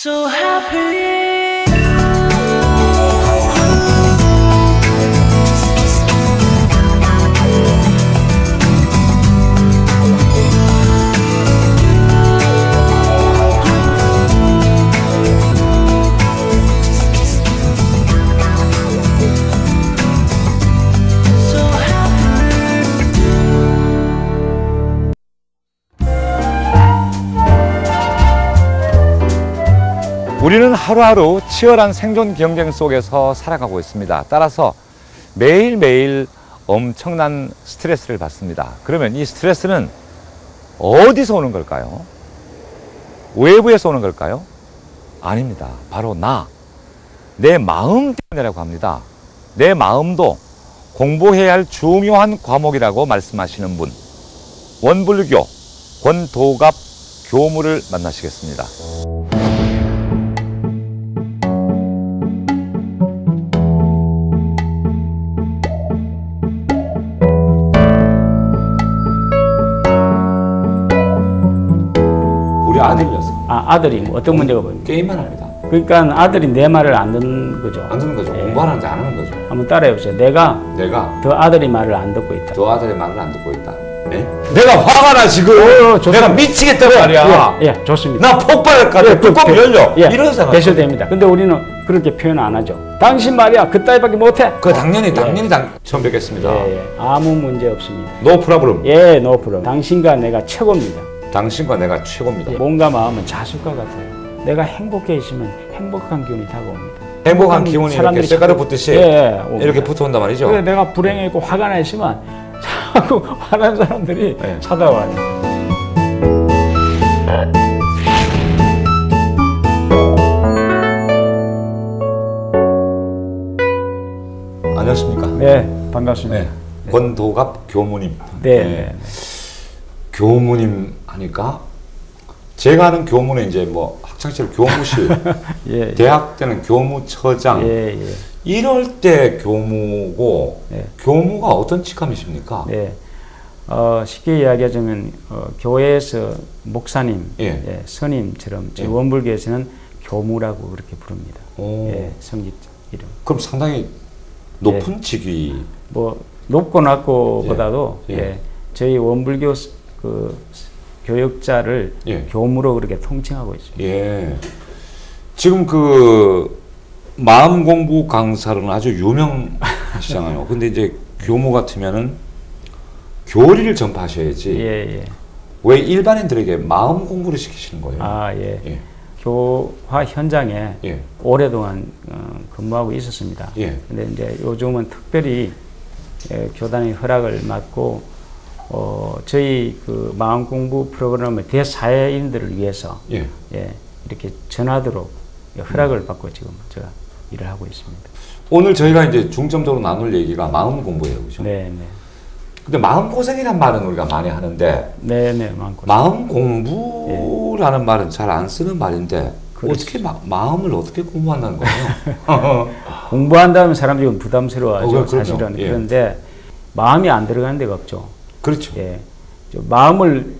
So happy. 우리는 하루하루 치열한 생존 경쟁 속에서 살아가고 있습니다. 따라서 매일매일 엄청난 스트레스를 받습니다. 그러면 이 스트레스는 어디서 오는 걸까요? 외부에서 오는 걸까요? 아닙니다. 바로 내 마음 때문이라고 합니다. 내 마음도 공부해야 할 중요한 과목이라고 말씀하시는 분, 원불교 권도갑 교무를 만나시겠습니다. 우리 아들이었어. 아들이 뭐 어떤 문제가 보입니까? 게임만 합니다. 그러니까 아들이 내 말을 안 듣는 거죠. 안 듣는 거죠. 예. 공부하는지 안 하는 거죠. 한번 따라해 보세요. 내가 내가 아들이 말을 안 듣고 있다. 저 아들의 말을 안 듣고 있다. 네? 내가 화가 나 지금. 내가 미치겠단 말이야. 예, 좋습니다. 나 폭발할 것 같아. 뚜껑 열려. 예, 이런 생각. 배설됩니다. 근데 우리는 그렇게 표현 안 하죠. 당신 말이야 그 따위밖에 못해. 당연히 처음 뵙겠습니다. 예. 아무 문제 없습니다. 노 프라블럼. 예, 노 프로블럼. 당신과 내가 최고입니다. 당신과 내가 최고입니다. 예, 몸과 마음은 자숙과 같아요. 내가 행복해 있으면 행복한 기운이 다가옵니다. 행복한 기운이 이렇게 쇠가루 붙듯이 이렇게 붙어온단 말이죠. 그래 내가 불행해 있고 화가 나 있으면 자꾸 화난 사람들이 찾아와요. 안녕하십니까? 네, 반갑습니다. 네. 권도갑 교무님. 네. 교무님 하니까 제가 아는 교무는 이제 뭐 학창시절 교무실, 예, 대학 때는 교무처장. 예. 이럴 때 교무고 네. 교무가 어떤 직함이십니까? 네. 쉽게 이야기하자면 교회에서 목사님, 예. 스님처럼 예. 원불교에서는 교무라고 그렇게 부릅니다. 오. 예, 성직자 이름. 그럼 상당히 높은 직위. 뭐 높고 낮고보다도 예. 저희 원불교 그 교육자를 교무로 그렇게 통칭하고 있습니다. 예. 지금 그 마음 공부 강사로는 아주 유명하시잖아요. 근데 이제 교무 같으면은 교리를 전파하셔야지. 예. 왜 일반인들에게 마음 공부를 시키시는 거예요? 예. 교화 현장에 오랫동안 근무하고 있었습니다. 근데 이제 요즘은 특별히 교단의 허락을 받고 저희 그 마음 공부 프로그램을 대사회인들을 위해서 이렇게 전하도록 허락을 받고 지금 제가 일을 하고 있습니다. 오늘 저희가 이제 중점적으로 나눌 얘기가 마음 공부예요, 그렇죠? 네. 근데 마음 고생이란 말은 우리가 많이 하는데, 마음 공부라는 말은 잘 안 쓰는 말인데, 어떻게 마음을 어떻게 공부한다는 거예요? 공부한다면 사람들이 부담스러워하죠, 사실은. 사실은. 그런데 마음이 안 들어가는 데가 없죠. 그렇죠. 마음을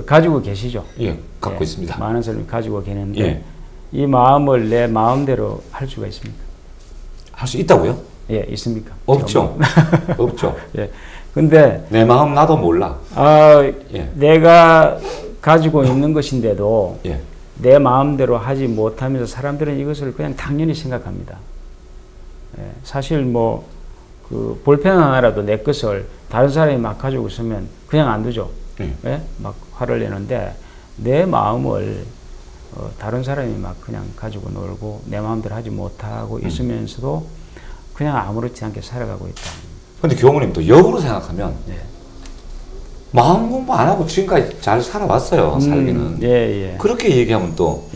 가지고 계시죠. 갖고 있습니다. 많은 사람이 가지고 계는데 이 마음을 내 마음대로 할 수가 있습니까? 할 수 있다고요? 예, 있습니까? 없죠. 없죠. 근데 내 마음 나도 몰라. 내가 가지고 있는 것인데도 내 마음대로 하지 못하면서 사람들은 이것을 그냥 당연히 생각합니다. 사실 뭐 그 볼펜 하나라도 내 것을 다른 사람이 막 가지고 있으면 그냥 안 두죠. 막 화를 내는데 내 마음을 다른 사람이 막 그냥 가지고 놀고 내 마음대로 하지 못하고 있으면서도 그냥 아무렇지 않게 살아가고 있다. 근데 교무님 또 역으로 생각하면 마음 공부 안 하고 지금까지 잘 살아왔어요. 살기는. 그렇게 얘기하면 또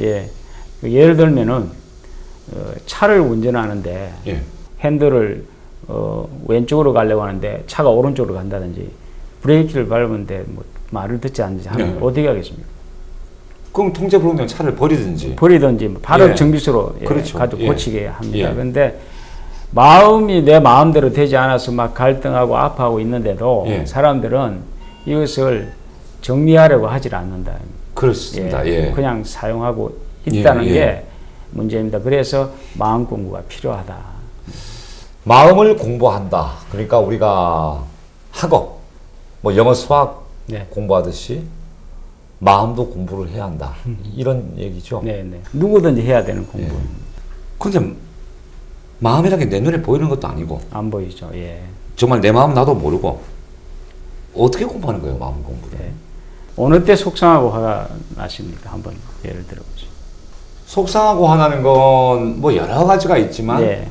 예를 들면은 차를 운전하는데 핸들을 왼쪽으로 가려고 하는데 차가 오른쪽으로 간다든지 브레이크를 밟는데 뭐 말을 듣지 않는지 하면 어떻게 하겠습니까? 그럼 통제불능된 차를 버리든지 바로 정비소로 그렇죠. 가지고 고치게 합니다. 그런데 마음이 내 마음대로 되지 않아서 막 갈등하고 아파하고 있는데도 사람들은 이것을 정리하려고 하질 않는다. 그렇습니다. 그냥 사용하고 있다는 게 문제입니다. 그래서 마음 공부가 필요하다. 마음을 공부한다. 그러니까 우리가 학업, 뭐 영어, 수학 네. 공부하듯이 마음도 공부를 해야 한다. 이런 얘기죠. 네, 네. 누구든지 해야 되는 공부입니다. 그런데 마음이라는 게 내 눈에 보이는 것도 아니고 안 보이죠. 예. 정말 내 마음 나도 모르고 어떻게 공부하는 거예요, 마음 공부를? 예. 어느 때 속상하고 화가 나십니까? 한번 예를 들어보죠. 속상하고 화나는 건 뭐 여러 가지가 있지만 네.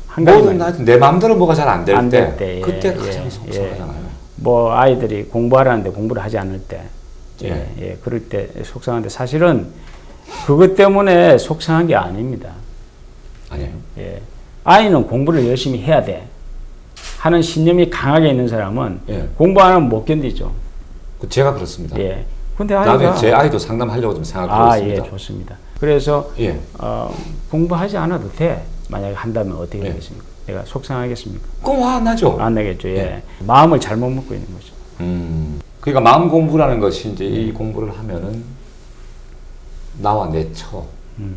한 가지만 내 마음대로 뭐가 잘 안 될 때 예. 그때 가장 속상하잖아요. 뭐 아이들이 공부하라는데 공부를 하지 않을 때 그럴 때 속상한데 사실은 그것 때문에 속상한 게 아닙니다. 아니에요? 예. 아이는 공부를 열심히 해야 돼 하는 신념이 강하게 있는 사람은 공부 안 하면 못 견디죠. 제가 그렇습니다. 예. 근데 아이가 제 아이도 상담하려고 좀 생각하고 있습니다. 예, 좋습니다. 그래서 공부하지 않아도 돼. 만약에 한다면 어떻게 되겠습니까? 내가 속상하겠습니까? 그럼 화 안 나죠. 안 나겠죠. 예. 마음을 잘못 먹고 있는 거죠. 그러니까 마음 공부라는 것이 이제 이 공부를 하면은 나와 내 처,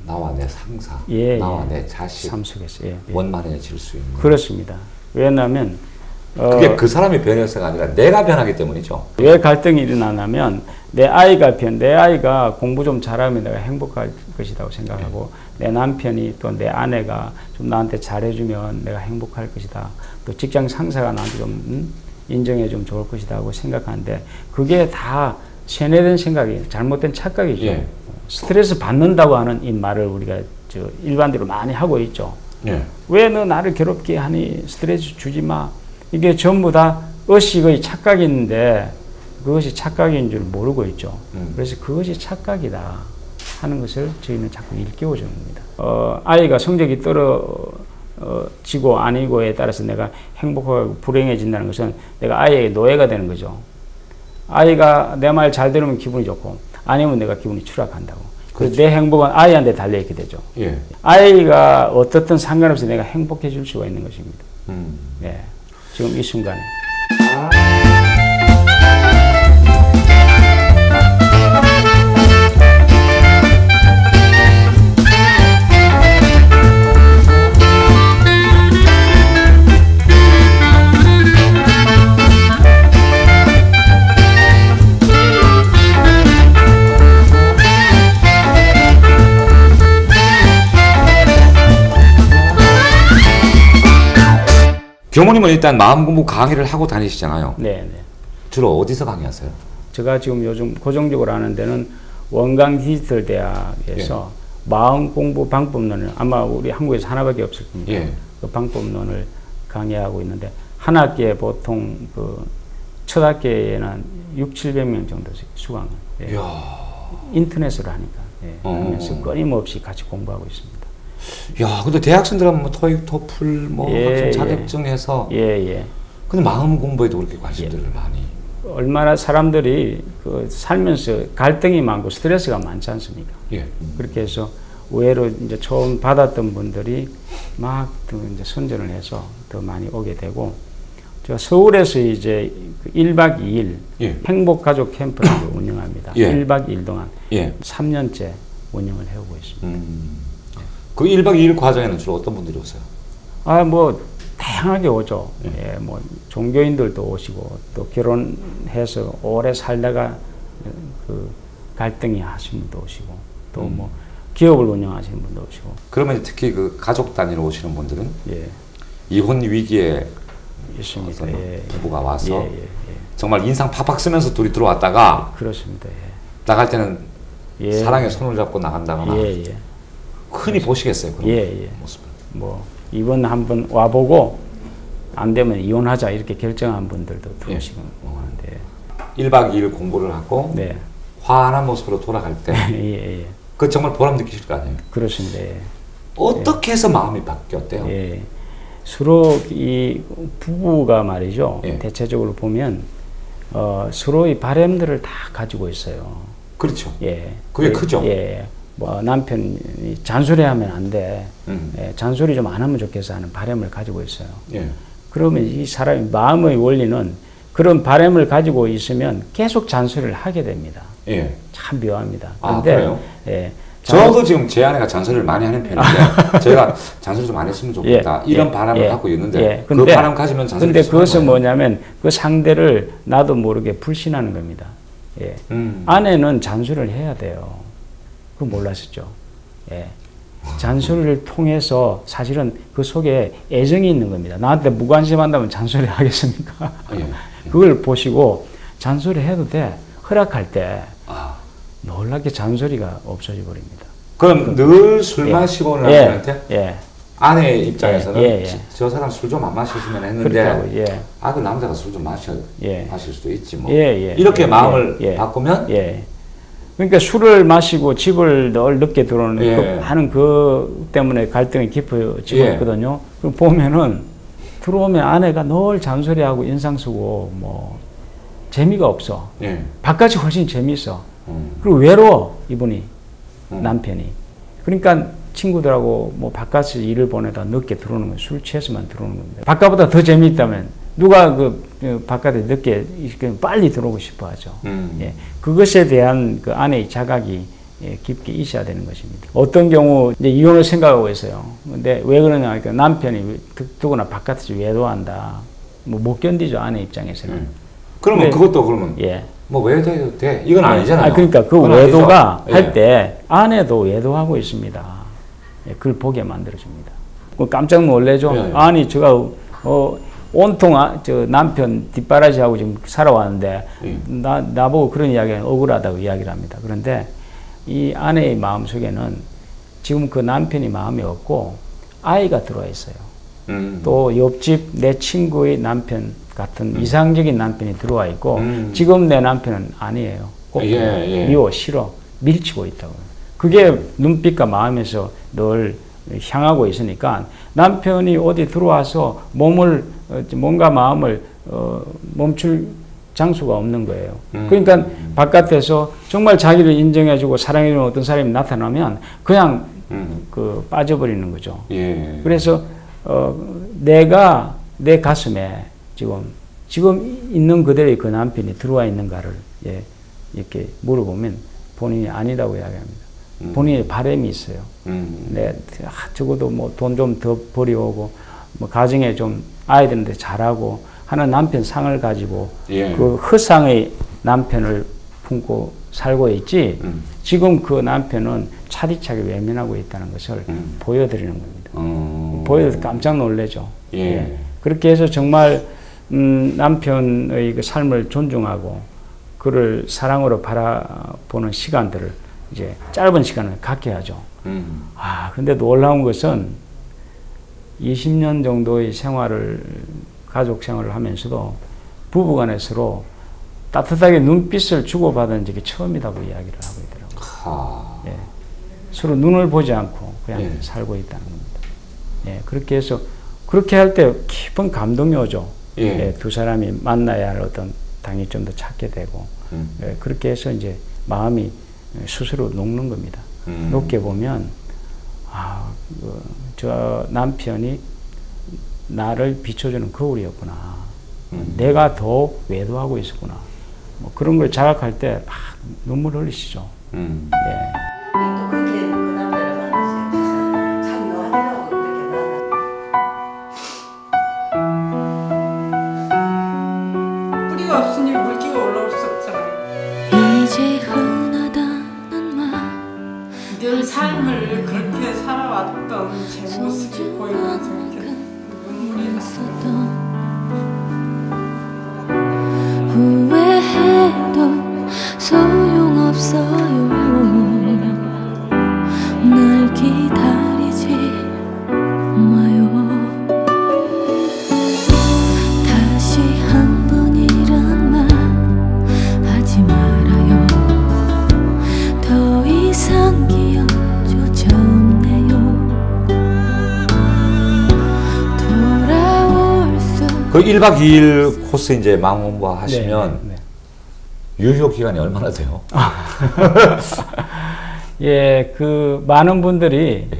나와 내 상사, 나와 내 자식, 삶 속에서 원만해질 수 있는. 그렇습니다. 왜냐하면 그게 그 사람이 변해서가 아니라 내가 변하기 때문이죠. 왜 갈등이 일어나냐면 내 아이가 공부 좀 잘하면 내가 행복할 것이라고 생각하고 내 남편이 또 내 아내가 좀 나한테 잘해주면 내가 행복할 것이다. 또 직장 상사가 나한테 좀 인정해주면 좋을 것이다 하고 생각하는데 그게 다 세뇌된 생각이 잘못된 착각이죠. 스트레스 받는다고 하는 이 말을 우리가 일반적으로 많이 하고 있죠. 왜 너 나를 괴롭게 하니 스트레스 주지 마. 이게 전부 다 의식의 착각인데 그것이 착각인 줄 모르고 있죠. 그래서 그것이 착각이다 하는 것을 저희는 자꾸 일깨워 주는 겁니다. 아이가 성적이 떨어지고 아니고에 따라서 내가 행복하고 불행해진다는 것은 내가 아이에게 노예가 되는 거죠. 아이가 내 말 잘 들으면 기분이 좋고 아니면 내가 기분이 추락한다고. 그래서 내 행복은 아이한테 달려있게 되죠. 아이가 어떻든 상관없이 내가 행복해 줄 수가 있는 것입니다. 지금 이 순간에. 교모님은 일단 마음 공부 강의를 하고 다니시잖아요. 네. 주로 어디서 강의하세요? 제가 지금 요즘 고정적으로 하는 데는 원광 디지털 대학에서 마음 공부 방법론을 아마 우리 한국에서 하나밖에 없을 겁니다. 그 방법론을 강의하고 있는데 한 학기에 보통 첫 학기에는 600~700명 정도 수강을 인터넷으로 하니까 하면서 끊임없이 같이 공부하고 있습니다. 야, 근데 대학생들은 뭐 토익, 토플, 뭐 학생 자격증해서 근데 마음 공부에도 그렇게 관심들을 많이. 얼마나 사람들이 살면서 갈등이 많고 스트레스가 많지 않습니까? 그렇게 해서 의외로 이제 처음 받았던 분들이 막 이제 선전을 해서 더 많이 오게 되고 제가 서울에서 이제 1박 2일 행복가족 캠프를 운영합니다. 1박 2일 동안 3년째 운영을 해오고 있습니다. 그 1박 2일 과정에는 주로 어떤 분들이 오세요? 뭐 다양하게 오죠. 뭐 종교인들도 오시고 또 결혼해서 오래 살다가 그 갈등이 하신 분도 오시고 또 뭐 기업을 운영하시는 분도 오시고. 그러면 특히 그 가족 단위로 오시는 분들은 이혼 위기에 있습니다. 부부가 와서 정말 인상 팍팍 쓰면서 둘이 들어왔다가 그렇습니다. 나갈 때는 사랑의 손을 잡고 나간다거나. 흔히 보시겠어요, 그런 모습을. 뭐 이번 한번 와보고 안 되면 이혼하자 이렇게 결정한 분들도 들어오시고 하는데 1박 2일 공부를 하고 환한 모습으로 돌아갈 때 그 정말 보람 느끼실 거 아니에요? 그렇습니다. 어떻게 해서 마음이 바뀌었대요? 서로 이 부부가 말이죠. 대체적으로 보면 서로의 바람들을 다 가지고 있어요. 그렇죠. 그게 크죠. 뭐 남편이 잔소리하면 안 돼. 잔소리 좀 안 하면 좋겠어 하는 바람을 가지고 있어요. 그러면 이 사람의 마음의 원리는 그런 바람을 가지고 있으면 계속 잔소리를 하게 됩니다. 참 묘합니다. 그런데 저도 지금 제 아내가 잔소리를 많이 하는 편인데 제가 잔소리 좀 안 했으면 좋겠다 이런 바람을 갖고 있는데 그 바람 가지면 잔소리. 근데 그것은 뭐냐면 그 상대를 나도 모르게 불신하는 겁니다. 아내는 잔소리를 해야 돼요. 그거 몰랐었죠. 잔소리를 통해서 사실은 그 속에 애정이 있는 겁니다. 나한테 무관심한다면 잔소리 하겠습니까? 그걸 보시고 잔소리 해도 돼. 허락할 때 놀랍게 잔소리가 없어져 버립니다. 그럼 늘 술 마시고 오는 남편한테 아내의 입장에서는 저 사람 술 좀 안 마셨으면 했는데 그 남자가 술 좀 마실 수도 있지 뭐 이렇게 마음을 바꾸면 그러니까 술을 마시고 집을 늘 늦게 들어오는 하는 그 때문에 갈등이 깊어지고 있거든요. 그럼 보면은 들어오면 아내가 늘 잔소리하고 인상 쓰고 뭐 재미가 없어. 바깥이 훨씬 재미있어. 그리고 외로워 이분이 남편이. 그러니까 친구들하고 뭐 바깥에서 일을 보내다 늦게 들어오는 건 술 취해서만 들어오는 겁니다. 바깥보다 더 재미있다면 누가 그 바깥에 늦게 빨리 들어오고 싶어 하죠. 그것에 대한 그 아내의 자각이 깊게 있어야 되는 것입니다. 어떤 경우 이제 이혼을 생각하고 있어요. 근데 왜 그러냐 하니까 남편이 더구나 바깥에서 외도한다. 뭐 못 견디죠 아내 입장에서는. 그러면 그것도 그러면 뭐 외도해도 돼? 이건 아니잖아요. 그러니까 그 외도가 할 때 아내도 외도하고 있습니다. 그걸 보게 만들어줍니다. 깜짝 놀래죠. 아니 제가 온통 저 남편 뒷바라지하고 지금 살아왔는데 나보고 그런 이야기는 억울하다고 이야기를 합니다. 그런데 이 아내의 마음속에는 지금 그 남편이 마음이 없고 아이가 들어와 있어요. 또 옆집 내 친구의 남편 같은 이상적인 남편이 들어와 있고 지금 내 남편은 아니에요. 꼭 미워 싫어 밀치고 있다고. 그게 눈빛과 마음에서 늘 향하고 있으니까 남편이 어디 들어와서 뭔가 마음을 멈출 장수가 없는 거예요. 그러니까 바깥에서 정말 자기를 인정해주고 사랑해주는 어떤 사람이 나타나면 그냥 빠져버리는 거죠. 그래서 내가 내 가슴에 지금 있는 그대로의 그 남편이 들어와 있는가를 이렇게 물어보면 본인이 아니라고 이야기합니다. 본인의 바람이 있어요. 적어도 뭐 돈 좀 더 벌이오고 뭐 가정에 좀 아이들한테 잘하고 하는 남편 상을 가지고 그 허상의 남편을 품고 살고 있지 지금 그 남편은 차디차게 외면하고 있다는 것을 보여드리는 겁니다. 보여드려서 깜짝 놀라죠. 그렇게 해서 정말 남편의 그 삶을 존중하고 그를 사랑으로 바라보는 시간들을 이제 짧은 시간을 갖게 하죠. 근데 놀라운 것은 20년 정도의 가족 생활을 하면서도 부부간에 서로 따뜻하게 눈빛을 주고받은 적이 처음이라고 이야기를 하고 있더라고요. 서로 눈을 보지 않고 그냥 살고 있다는 겁니다. 그렇게 해서 그렇게 할 때 깊은 감동이 오죠. 두 사람이 만나야 할 어떤 당위점도 찾게 되고 그렇게 해서 이제 마음이 스스로 녹는 겁니다. 녹게 보면 저 남편이 나를 비춰주는 거울이었구나. 내가 더 외도하고 있었구나. 뭐 그런 걸 자각할 때 막 눈물 흘리시죠. 뿌리가 없으니 물기가 올라올 수 없잖아요. 이제 흔하다는 말 늘 삶을 그렇게 살아왔던 제 모습이 보이면서 이렇게 눈물이 났어요. 후회해도 소용없어요. 날 기다리지 마요. 다시 한 번이란 말 하지 말아요. 더 이상 기억조차 없네요. 돌아올 수 그 1박 2일 코스 이제 마음공부 하시면 유효 기간이 얼마나 돼요? 그 많은 분들이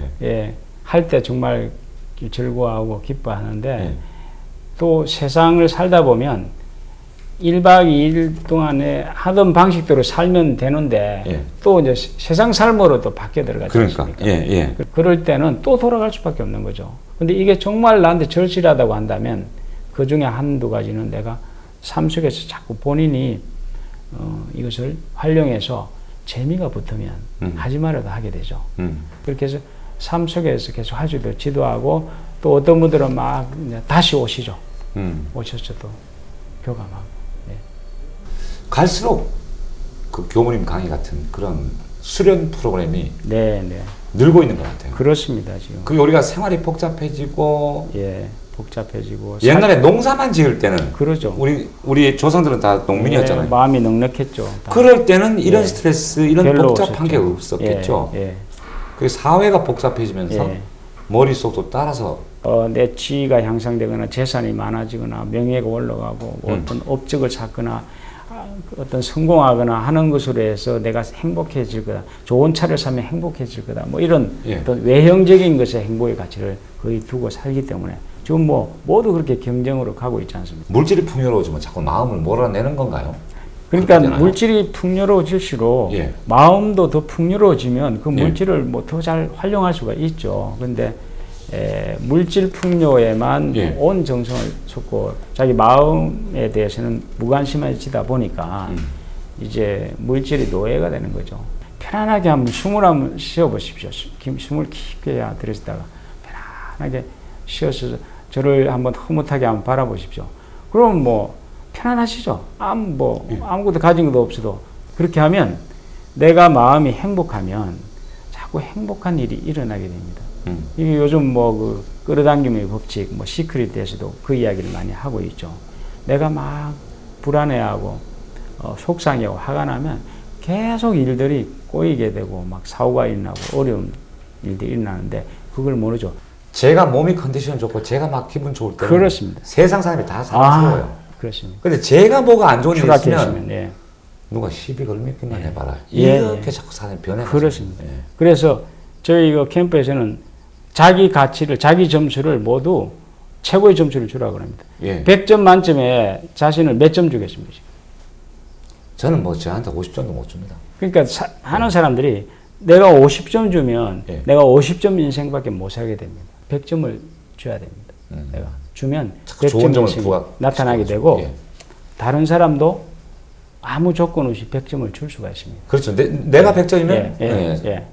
할 때 정말 즐거워하고 기뻐하는데 또 세상을 살다 보면 1박 2일 동안에 하던 방식대로 살면 되는데 예. 또 이제 세상 삶으로 또 바뀌어 들어가지 그러니까. 않습니까? 예, 예. 그럴 때는 또 돌아갈 수밖에 없는 거죠. 근데 이게 정말 나한테 절실하다고 한다면 그 중에 한두 가지는 내가 삶 속에서 자꾸 본인이 이것을 활용해서 재미가 붙으면 하지 말아도 하게 되죠. 그렇게 해서 삶 속에서 계속 할 수 있도록 지도하고 또 어떤 분들은 막 다시 오시죠. 오셔서 또 교감하고. 네. 갈수록 그 교무님 강의 같은 그런 수련 프로그램이 네, 네. 늘고 있는 것 같아요. 그렇습니다, 지금. 그게 우리가 생활이 복잡해지고 예, 복잡해지고. 옛날에 농사만 지을 때는 그러죠. 우리 조상들은 다 농민이었잖아요. 네, 마음이 넉넉했죠. 다. 그럴 때는 이런 예. 스트레스, 이런 별로 복잡한 게 없었죠. 없었겠죠. 예, 예. 그 사회가 복잡해지면서 예. 머릿속도 따라서 내 지위가 향상되거나 재산이 많아지거나 명예가 올라가고 어떤 업적을 찾거나 어떤 성공하거나 하는 것으로 해서 내가 행복해질 거다. 좋은 차를 사면 행복해질 거다. 뭐 이런 예. 어떤 외형적인 것의 행복의 가치를 거의 두고 살기 때문에 지금 뭐 모두 그렇게 경쟁으로 가고 있지 않습니까? 물질이 풍요로워지면 자꾸 마음을 몰아내는 건가요? 그러니까 물질이 풍요로워질수록 예. 마음도 더 풍요로워지면 그 예. 물질을 뭐 더 잘 활용할 수가 있죠. 그런데 물질 풍요에만 예. 온 정성을 쏟고 자기 마음에 대해서는 무관심해지다 보니까 이제 물질이 노예가 되는 거죠. 편안하게 한번 숨을 한번 쉬어보십시오. 숨을 깊게 들이쉬다가 편안하게 쉬어서 저를 한번 흐뭇하게 한번 바라보십시오. 그럼 뭐 편안하시죠? 아무것도 가진 것도 없어도 그렇게 하면 내가 마음이 행복하면 자꾸 행복한 일이 일어나게 됩니다. 이게 요즘 그 끌어당김의 법칙, 시크릿에서도 그 이야기를 많이 하고 있죠. 내가 막 불안해하고 속상해하고 화가 나면 계속 일들이 꼬이게 되고 막 사고가 일어나고 어려운 일들이 일어나는데 그걸 모르죠. 제가 몸이 컨디션 좋고 제가 막 기분 좋을 때는 그렇습니다. 세상 사람이 다 사랑스러워요. 그렇습니다. 근데 제가 뭐가 안 좋은 일이 있으면 예. 누가 시비 걸면 예. 해봐라. 예, 이렇게 예. 자꾸 사람이 변해가지고. 그렇습니다. 예. 그래서 저희 이거 캠프에서는 자기 가치를, 자기 점수를 모두 최고의 점수를 주라고 합니다. 예. 100점 만점에 자신을 몇 점 주겠습니까? 저는 저한테 50점도 못 줍니다. 그러니까 하는 사람들이 내가 50점 주면 예. 내가 50점 인생밖에 못 살게 됩니다. 100점을 줘야 됩니다. 내가 주면 100점 인생이 나타나게 되고 예. 다른 사람도 아무 조건 없이 100점을 줄 수가 있습니다. 그렇죠. 내가 100점이면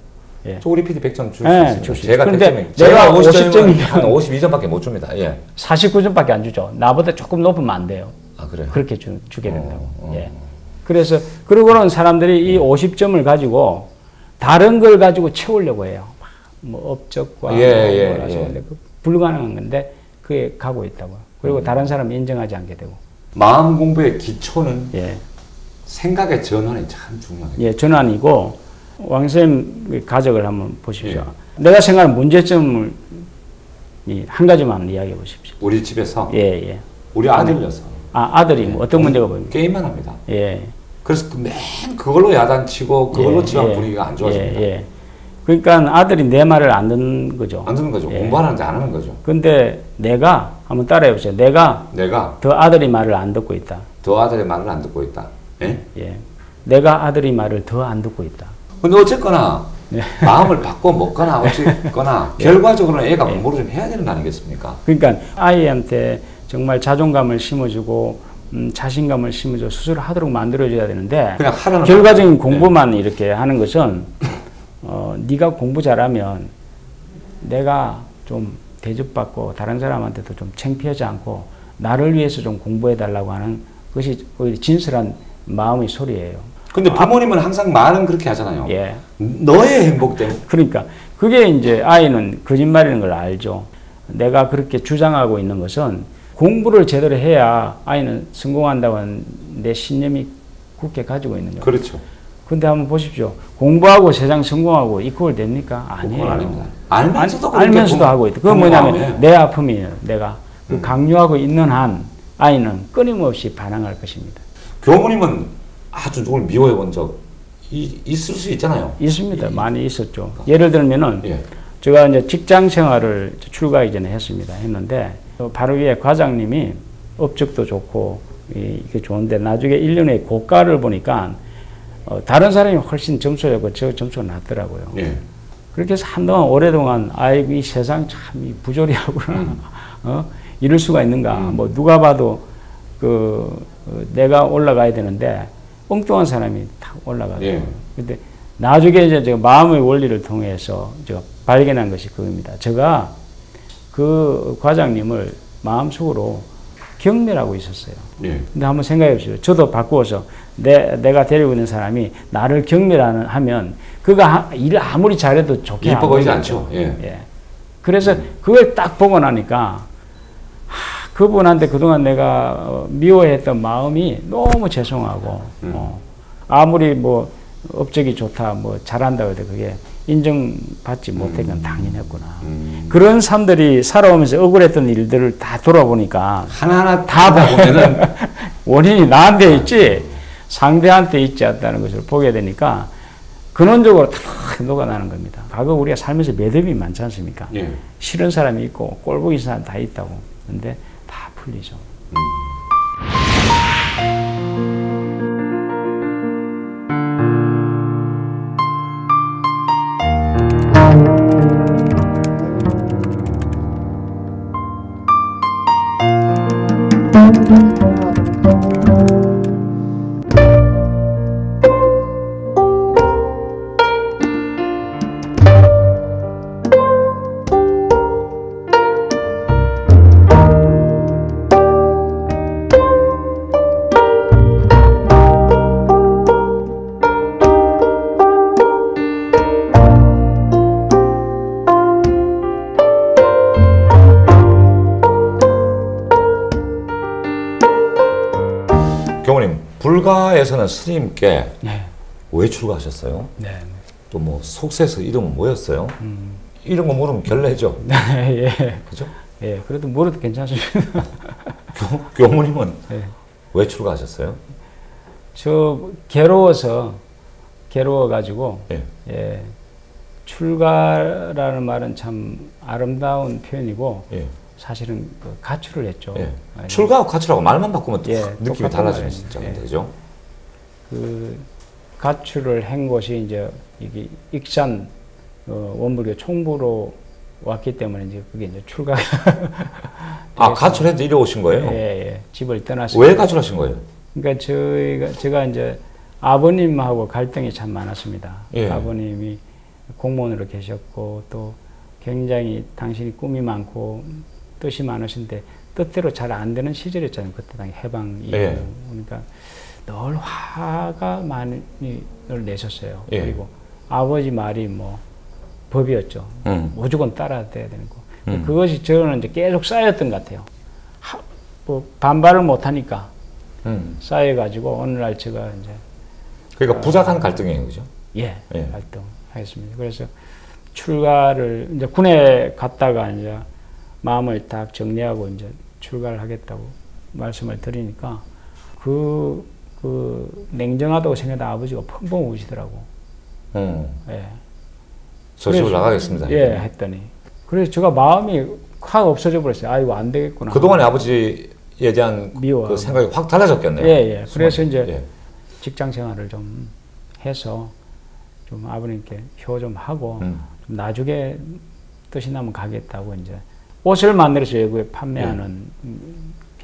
저 우리 PD 100점 줄 수 있습니다. 제가 100점이면 내가 50점이면 52점밖에 못 줍니다. 예. 49점밖에 안 주죠. 나보다 조금 높으면 안 돼요. 아, 그래요? 그렇게 주게 된다고. 예. 그래서 그러고는 사람들이 이 50점을 가지고 다른 걸 가지고 채우려고 해요. 뭐 업적과 불가능한 건데 그게 가고 있다고요. 그리고 다른 사람이 인정하지 않게 되고. 마음 공부의 기초는 생각의 전환이 참 중요해요. 예, 전환이고 왕쌤 가족을 한번 보십시오. 내가 생각하는 문제점을 한 가지만 이야기해 보십시오. 우리 집에서 예. 우리 아들이어서 아들이 뭐 어떤 문제가 보입니까? 게임만 합니다. 예. 그래서 맨 그걸로 야단치고 그걸로 집안 분위기가 안 좋아집니다. 그러니까 아들이 내 말을 안 듣는 거죠. 안 듣는 거죠. 공부하는데 안 하는 거죠. 근데 내가 한번 따라해 보세요. 내가 더 아들이 말을 안 듣고 있다. 더 아들의 말을 안 듣고 있다. 예? 내가 아들이 말을 더 안 듣고 있다. 근데 어쨌거나 마음을 바꿔 먹거나 어쨌거나 결과적으로는 애가 공부를 좀 해야 되는 거 아니겠습니까? 그러니까 아이한테 정말 자존감을 심어주고 자신감을 심어줘 스스로 하도록 만들어줘야 되는데 그냥 하라는 결과적인 공부만 이렇게 하는 것은 네가 공부 잘하면 내가 좀 대접받고 다른 사람한테도 좀 창피하지 않고 나를 위해서 좀 공부해달라고 하는 것이 오히려 진솔한 마음의 소리예요. 근데 부모님은 항상 말은 그렇게 하잖아요. 예. 너의 행복 때문에. 그러니까 그게 이제 아이는 거짓말이라는 걸 알죠. 내가 그렇게 주장하고 있는 것은 공부를 제대로 해야 아이는 성공한다는 내 신념이 굳게 가지고 있는 거예요. 그렇죠. 근데 한번 보십시오. 공부하고 세상 성공하고 이퀄 됩니까? 아니에요. 아닙니다. 알면서도 하고 있다. 그건 뭐냐면 내 아픔이 내가 그 강요하고 있는 한 아이는 끊임없이 반항할 것입니다. 교무님은 아주 누굴 미워해 본 적 있을 수 있잖아요. 있습니다. 많이 있었죠. 예를 들면은 제가 이제 직장 생활을 출가하기 전에 했습니다. 했는데 바로 위에 과장님이 업적도 좋고 이게 좋은데 나중에 1년에 고가를 보니까 다른 사람이 훨씬 점수가 저 점수가 낮더라고요. 예. 그렇게 해서 한동안 오랫동안 아이고 이 세상 참 부조리하구나. 이럴 수가 있는가. 뭐 누가 봐도 내가 올라가야 되는데 엉뚱한 사람이 탁 올라가고. 예. 근데 나중에 이제 제가 마음의 원리를 통해서 제가 발견한 것이 그겁니다. 제가 그 과장님을 마음속으로 경멸하고 있었어요. 예. 근데 한번 생각해 보시죠. 저도 바꾸어서 내가 데리고 있는 사람이 나를 경멸하면 그가 일을 아무리 잘해도 좋게 이뻐 보이지 않죠. 예. 예. 그래서 그걸 딱 보고 나니까 그분한테 그동안 내가 미워했던 마음이 너무 죄송하고 아무리 뭐 업적이 좋다 뭐 잘한다고 해도 그게 인정받지 못한 건 당연했구나. 그런 사람들이 살아오면서 억울했던 일들을 다 돌아보니까 하나하나 다 보면은 원인이 나한테 있지 상대한테 있지 않다는 것을 보게 되니까 근원적으로 탁 녹아나는 겁니다. 과거 우리가 살면서 매듭이 많지 않습니까? 예. 싫은 사람이 있고 꼴보기 싫은 사람 다 있다고. 근데 다 풀리죠. 경호님, 불가에서는 스님께 네. 왜 출가하셨어요? 네. 또 뭐 속세에서 이름은 뭐였어요? 이런 거 물으면 결례죠. 예. 그죠? 예. 그래도 물어도 괜찮습니다. 경호님은 예. 왜 출가하셨어요? 저 괴로워가지고 예. 예. 출가라는 말은 참 아름다운 표현이고 예. 사실은 그 가출을 했죠. 예. 출가하고 가출하고 말만 바꾸면 예, 느낌이 달라지는 말이에요. 진짜 예. 되죠. 그 가출을 한 곳이 이제 이게 익산 원불교 총부로 왔기 때문에 이제 그게 이제 출가. 아, 가출해서 이리 오신 거예요? 예. 집을 떠났습니다. 왜 가출하신 거예요? 그러니까 제가 이제 아버님하고 갈등이 참 많았습니다. 예. 아버님이 공무원으로 계셨고 또 굉장히 당신이 꿈이 많고 뜻이 많으신데 뜻대로 잘 안 되는 시절이었잖아요. 그때 당시 해방 이후. 예. 그러니까 늘 화가 많이 내셨어요. 예. 그리고 아버지 말이 뭐 법이었죠. 무조건 따라야 되는 거. 그것이 저는 이제 계속 쌓였던 것 같아요. 뭐 반발을 못 하니까 쌓여가지고 어느 날 제가 이제 그러니까 부작한 갈등이에요, 그죠? 예. 갈등하겠습니다. 그래서 출가를 이제 군에 갔다가 이제 마음을 딱 정리하고 이제 출가를 하겠다고 말씀을 드리니까 그 냉정하다고 생각했던 아버지가 펑펑 우시더라고. 예. 저 집을 나가겠습니다. 예, 했더니. 그래서 제가 마음이 확 없어져 버렸어요. 아, 이거 안 되겠구나. 그동안의 아버지에 대한 그 생각이 확 달라졌겠네요. 예. 그래서 이제 예. 직장 생활을 좀 해서 좀 아버님께 효 좀 하고 좀 나중에 뜻이 나면 가겠다고 이제 옷을 만들어서 외국에 판매하는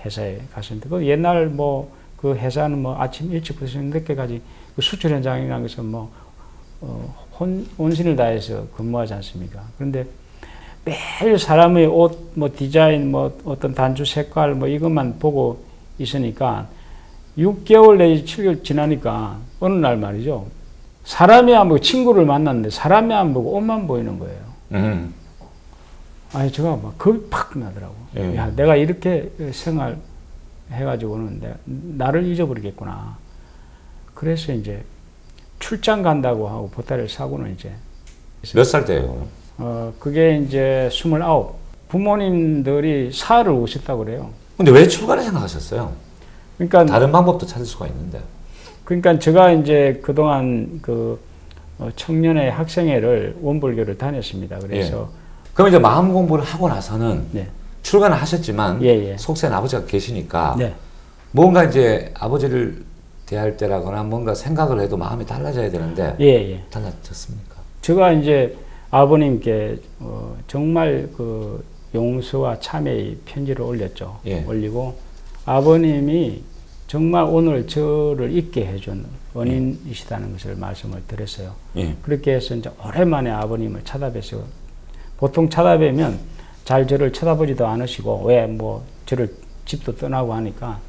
회사에 갔습니다. 그 옛날 뭐 그 회사는 뭐 아침 일찍부터 늦게까지 그 수출 현장이라는 것은 뭐 온신을 다해서 근무하지 않습니까? 그런데 매일 사람의 옷, 뭐 디자인, 뭐 어떤 단추 색깔, 뭐 이것만 보고 있으니까 6개월 내지 7개월 지나니까 어느 날 말이죠. 사람이 안 보고 친구를 만났는데 사람이 안 보고 옷만 보이는 거예요. 아니, 제가 막 겁이 팍 나더라고. 예. 야, 내가 이렇게 생활해가지고는 나를 잊어버리겠구나. 그래서 이제 출장 간다고 하고 보따리를 사고는 이제. 몇 살 때예요? 그게 이제 29. 부모님들이 사흘을 오셨다고 그래요. 근데 왜 출가를 생각하셨어요? 그러니까 다른 방법도 찾을 수가 있는데. 그러니까 제가 이제 그동안 그 청년의 학생회를 원불교를 다녔습니다. 그래서 그럼 이제 마음 공부를 하고 나서는 네. 출가는 하셨지만 예. 속세는 아버지가 계시니까 네. 뭔가 이제 아버지를 대할 때라거나 뭔가 생각을 해도 마음이 달라져야 되는데 예. 달라졌습니까? 제가 이제 아버님께 정말 그 용서와 참회의 편지를 올렸죠. 예. 올리고 아버님이 정말 오늘 저를 있게 해준 원인이시다는 것을 말씀을 드렸어요. 예. 그렇게 해서 이제 오랜만에 아버님을 찾아뵈서 보통 찾아뵈면 잘 저를 쳐다보지도 않으시고 왜 뭐 저를 집도 떠나고 하니까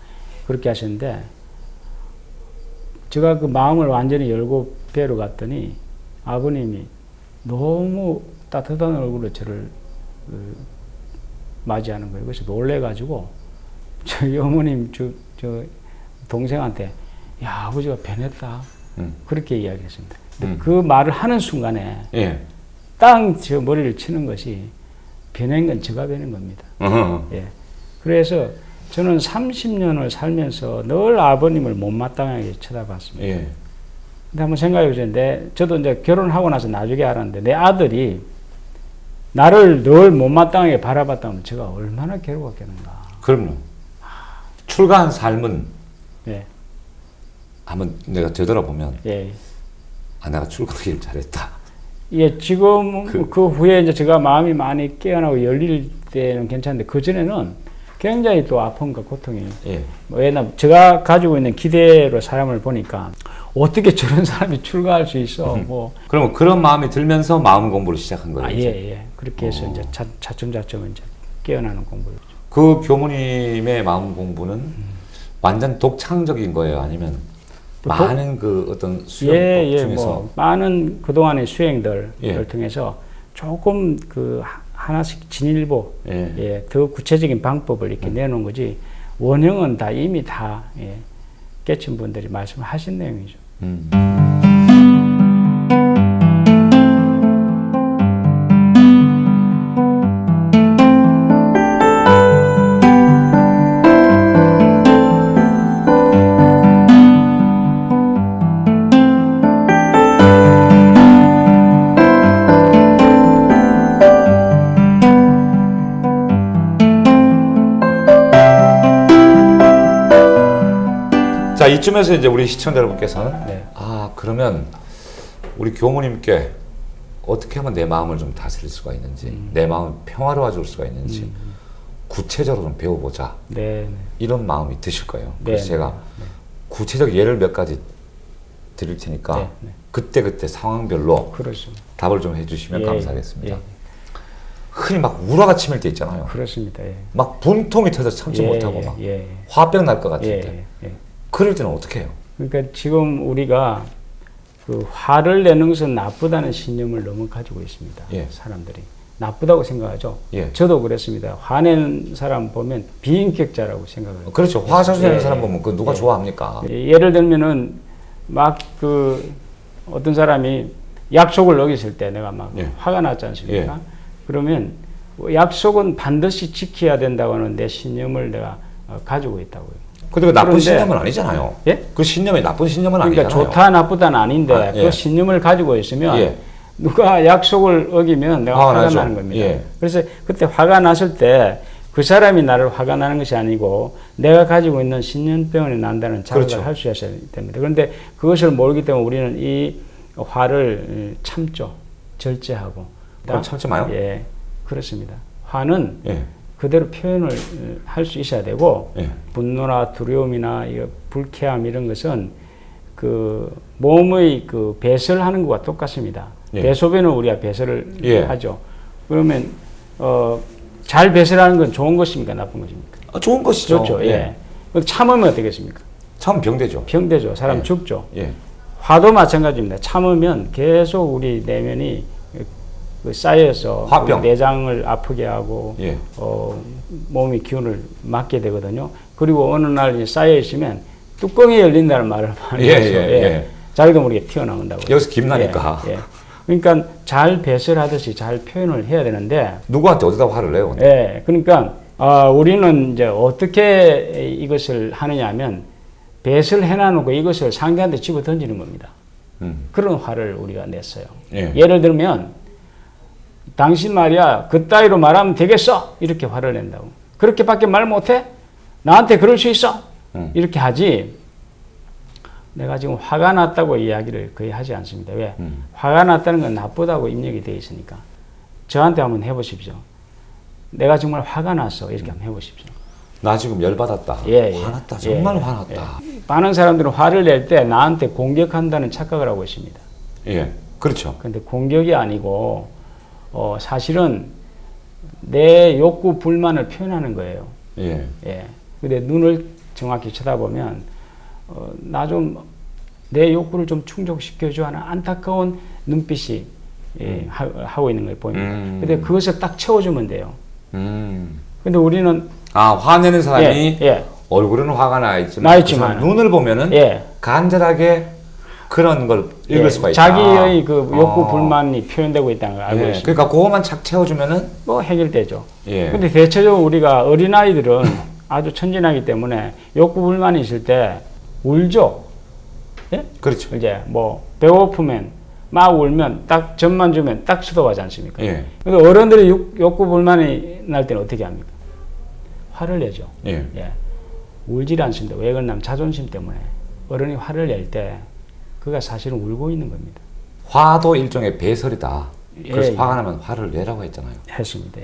그렇게 하셨는데 제가 그 마음을 완전히 열고 뵈러 갔더니 아버님이 너무 따뜻한 얼굴로 저를 맞이하는 거예요. 그래서 놀래가지고 저희 어머님 저 동생한테 야 아버지가 변했다 그렇게 이야기했습니다. 그 말을 하는 순간에 예. 땅 저 머리를 치는 것이 변한 건 제가 변한 겁니다. 예. 그래서 저는 30년을 살면서 늘 아버님을 못마땅하게 쳐다봤습니다. 예. 근데 한번 생각해 보세요. 저도 이제 결혼하고 나서 나중에 알았는데 내 아들이 나를 늘 못마땅하게 바라봤다면 제가 얼마나 괴로웠겠는가. 그럼요. 출가한 삶은 예. 한번 내가 되돌아보면 예. 내가 출가하길 잘했다. 예, 지금 그 후에 이제 제가 마음이 많이 깨어나고 열릴 때는 괜찮은데 그 전에는 굉장히 또 아픔과 고통이. 예. 왜냐면 제가 가지고 있는 기대로 사람을 보니까 어떻게 저런 사람이 출가할 수 있어. 뭐. 그러면 그런 마음이 들면서 마음 공부를 시작한 거예요. 예. 그렇게 해서 이제 차츰차츰 이제 깨어나는 공부를. 그 교무님의 마음 공부는 완전 독창적인 거예요? 아니면 많은 그 어떤 수행법 중에서? 뭐 많은 그동안의 수행들을 예. 통해서 조금 그 하나씩 진일보, 예. 더 구체적인 방법을 이렇게 내놓은 거지, 원형은 다 이미 다 깨친 분들이 말씀하신 내용이죠. 자, 이쯤에서 이제 우리 시청자 여러분께서는 네. 그러면 우리 교무님께 어떻게 하면 내 마음을 좀 다스릴 수가 있는지, 내 마음을 평화로워질 수가 있는지 구체적으로 좀 배워보자. 네. 이런 마음이 드실 거예요. 네. 그래서 제가 구체적 예를 몇 가지 드릴 테니까 그때 상황별로 그렇습니다. 답을 좀 해주시면 감사하겠습니다. 예. 흔히 막 우라가 치밀 때 있잖아요. 그렇습니다. 예. 막 분통이 터져서 참지 못하고 막 예. 화병 날 것 같을 때. 예. 그럴 때는 어떻게 해요? 그러니까 지금 우리가 그 화를 내는 것은 나쁘다는 신념을 너무 가지고 있습니다. 예. 사람들이. 나쁘다고 생각하죠. 예. 저도 그랬습니다. 화낸 사람 보면 비인격자라고 생각을 해요. 그렇죠. 화사수 내는 사람 보면 그 누가 좋아합니까? 예를 들면은 막 그 어떤 사람이 약속을 어겼을 때 내가 막 화가 났지 않습니까? 그러면 약속은 반드시 지켜야 된다고 하는 내 신념을 내가 가지고 있다고요. 근데 그 나쁜 신념은 아니잖아요. 예? 그 신념이 나쁜 신념은 그러니까 아니잖아요. 좋다 나쁘다는 아닌데 그 신념을 가지고 있으면 누가 약속을 어기면 내가 화가 나는 겁니다. 그래서 그때 화가 났을 때 그 사람이 나를 화가 나는 것이 아니고 내가 가지고 있는 신념 때문에 난다는 자각을 할 수 있어야 됩니다. 그런데 그것을 모르기 때문에 우리는 이 화를 참죠. 절제하고. 참지 마요? 예, 그렇습니다. 화는 그대로 표현을 할 수 있어야 되고 분노나 두려움이나 불쾌함 이런 것은 그 몸의 그 배설하는 것과 똑같습니다. 배소변은 우리가 배설을 하죠. 그러면 잘 배설하는 건 좋은 것입니까, 나쁜 것입니까? 좋은 것이죠. 그렇죠. 참으면 어떻겠습니까? 참으면 병되죠. 병되죠. 사람 죽죠. 화도 마찬가지입니다. 참으면 계속 우리 내면이 쌓여서 화병. 내장을 아프게 하고 몸의 기운을 막게 되거든요. 그리고 어느 날 쌓여 있으면 뚜껑이 열린다는 말을 많이 하죠. 자기도 모르게 튀어나온다고. 여기서 김나니까. 그러니까 잘 배설하듯이 잘 표현을 해야 되는데 누구한테 어디다 화를 내요? 그러니까 우리는 이제 어떻게 이것을 하느냐면 배설해놔놓고 이것을 상대한테 집어 던지는 겁니다. 그런 화를 우리가 냈어요. 예를 들면 당신 말이야 그따위로 말하면 되겠어? 이렇게 화를 낸다고. 그렇게밖에 말 못해? 나한테 그럴 수 있어? 이렇게 하지 내가 지금 화가 났다고 이야기를 거의 하지 않습니다. 왜? 화가 났다는 건 나쁘다고 입력이 되어 있으니까. 저한테 한번 해보십시오. 내가 정말 화가 났어. 이렇게 한번 해보십시오. 나 지금 열받았다. 화났다. 정말 화났다. 많은 사람들은 화를 낼 때 나한테 공격한다는 착각을 하고 있습니다. 예, 그렇죠. 근데 공격이 아니고 사실은 내 욕구 불만을 표현하는 거예요. 예. 근데 눈을 정확히 쳐다보면 나 좀 내 욕구를 좀 충족시켜줘 하는 안타까운 눈빛이 하고 있는 걸 보입니다. 근데 그것을 딱 채워주면 돼요. 근데 우리는 화내는 사람이 얼굴은 화가 나 있지만 눈을 보면은 간절하게 그런 걸 읽을 수가 있다. 자기의 그 욕구 불만이 표현되고 있다는 걸 알고 있습니다. 그러니까 그것만 착 채워주면은 뭐 해결되죠. 근데 대체적으로 우리가 어린아이들은 아주 천진하기 때문에 욕구 불만이 있을 때 울죠. 그렇죠. 이제 뭐 배고프면 막 울면 딱 젖만 주면 딱 수도하지 않습니까? 근데 어른들이 욕구 불만이 날 때는 어떻게 합니까? 화를 내죠. 울질 않습니다. 왜 그러냐면 자존심 때문에. 어른이 화를 낼 때 그가 사실은 울고 있는 겁니다. 화도 일종의 배설이다. 그래서 화가 나면 화를 내라고 했잖아요. 했습니다.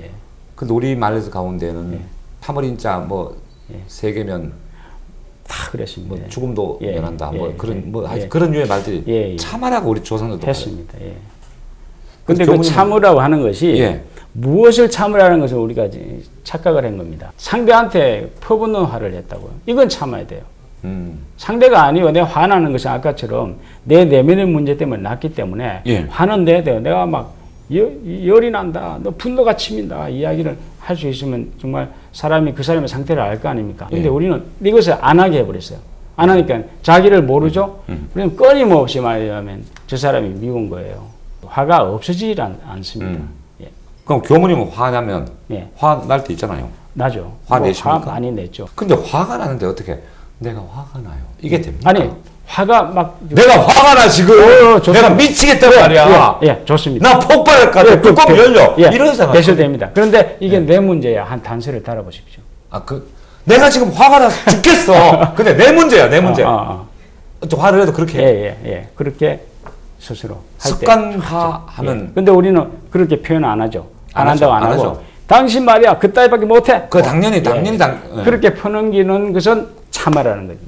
근데 우리 말에서 가운데는 파머린자 뭐 세계면 다 그랬습니다. 뭐 죽음도 면한다. 그런 유의 말들이 참으라고 우리 조상들도 했습니다. 근데 그 참으라고 하는 것이 무엇을 참으라는 것을 우리가 착각을 한 겁니다. 상대한테 퍼붓는 화를 했다고요. 이건 참아야 돼요. 상대가 아니고 내가 화나는 것은 아까처럼 내 내면의 문제 때문에 났기 때문에 화는 내야 돼요. 내가 막 열이 난다. 너 분노가 치민다. 이야기를 할 수 있으면 정말 사람이 그 사람의 상태를 알 거 아닙니까? 근데 우리는 이것을 안 하게 해버렸어요. 안 하니까 자기를 모르죠? 그럼 끊임없이 말하자면 저 사람이 미운 거예요. 화가 없어지지 않습니다. 그럼 교무님은 화나면 화날 때 있잖아요. 나죠. 화 내십니까? 화 많이 냈죠. 근데 화가 나는데 어떻게 내가 화가 나요? 이게 됩니까? 아니 화가 막 내가 화가 나 지금 내가 미치겠단 말이야. 좋습니다. 나 폭발할 것 같아. 뚜껑 열려. 이러잖아. 배설됩니다. 그런데 이게 내 문제야. 한 단서를 달아보십시오. 내가 지금 화가 나서 죽겠어. 근데 내 문제야. 내 문제. 화를 해도 그렇게 그렇게 스스로 습관화하면. 근데 우리는 그렇게 표현 안 하죠. 안 한다고 안 하고. 당신 말이야 그 따위밖에 못해. 당연히 그렇게 퍼넘기는 것은 참아라는 거지.